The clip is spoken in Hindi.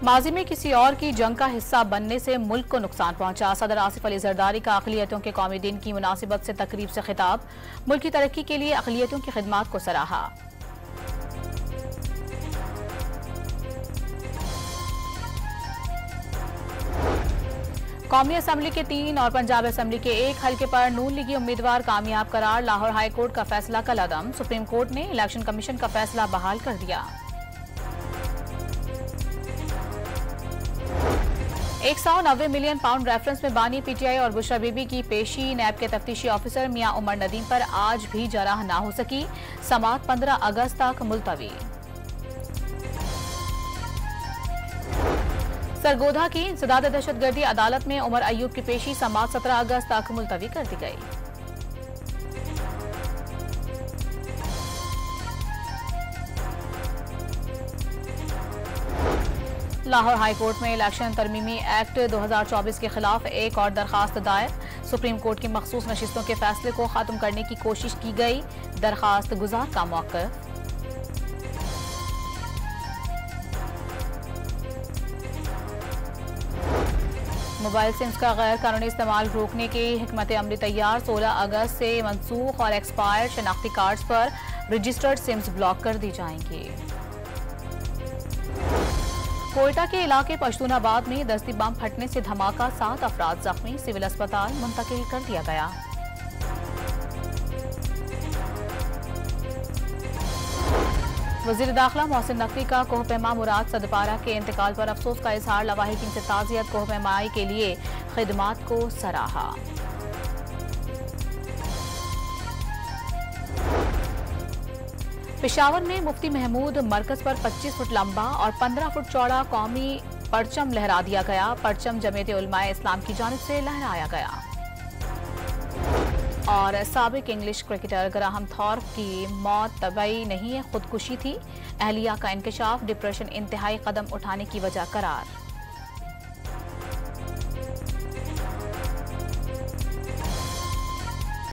माजी में किसी और की जंग का हिस्सा बनने से मुल्क को नुकसान पहुंचा। सदर आसिफ अली जरदारी का अक़लियतों के कौमी दिन की मुनासिबत से तकरीब से खिताब। मुल्क की तरक्की के लिए अक़लियतों की खिदमात को सराहा। कौमी असम्बली के 3 और पंजाब असम्बली के 1 हल्के पर नून लीगी उम्मीदवार कामयाब करार। लाहौर हाई कोर्ट का फैसला कलअदम। सुप्रीम कोर्ट ने इलेक्शन कमीशन का फैसला बहाल कर दिया। 190 मिलियन पाउंड रेफरेंस में बानी पीटीआई और बुशरा बीबी की पेशी। नैब के तफ्तीशी ऑफिसर मियां उमर नदीम पर आज भी जराह ना हो सकी। समाअत 15 अगस्त तक मुलतवी। सरगोधा की इंसदाद दहशतगर्दी अदालत में उमर अयूब की पेशी। समाअत 17 अगस्त तक मुलतवी कर दी गई। लाहौर हाई कोर्ट में इलेक्शन तरमीमी एक्ट 2024 के खिलाफ एक और दरखास्त दायर। सुप्रीम कोर्ट की मखसूस नशिस्तों के फैसले को खत्म करने की कोशिश की गई। दरखास्त गुजार का मौक़िफ़। मोबाइल सिम्स का गैर कानूनी इस्तेमाल रोकने की हिकमत अमली तैयार। 16 अगस्त से मनसूख और एक्सपायर्ड शनाख्ती कार्ड्स पर रजिस्टर्ड सिम्स ब्लॉक कर दी जाएंगी। कोयटा के इलाके पश्तूनाबाद में दस्ती बम फटने से धमाका। 7 अफराद जख्मी। सिविल अस्पताल मुंतकिल कर दिया गया। वज़ीर दाखिला मोहसिन नकवी का कोहपेमा मुराद सदपारा के इंतकाल पर अफसोस का इजहार। लवाहिकीन से ताज़ियत। कोहपेमाई के लिए खिदमात को सराहा। पेशावर में मुफ्ती महमूद मरकज पर 25 फुट लंबा और 15 फुट चौड़ा कौमी परचम लहरा दिया गया। परचम जमीयत उलमाए इस्लाम की जानिब से लहराया गया। और साबिक इंग्लिश क्रिकेटर ग्राहम थॉर्प की मौत तबई नहीं, खुदकुशी थी। अहलिया का इंकशाफ। डिप्रेशन इंतहाई कदम उठाने की वजह करार।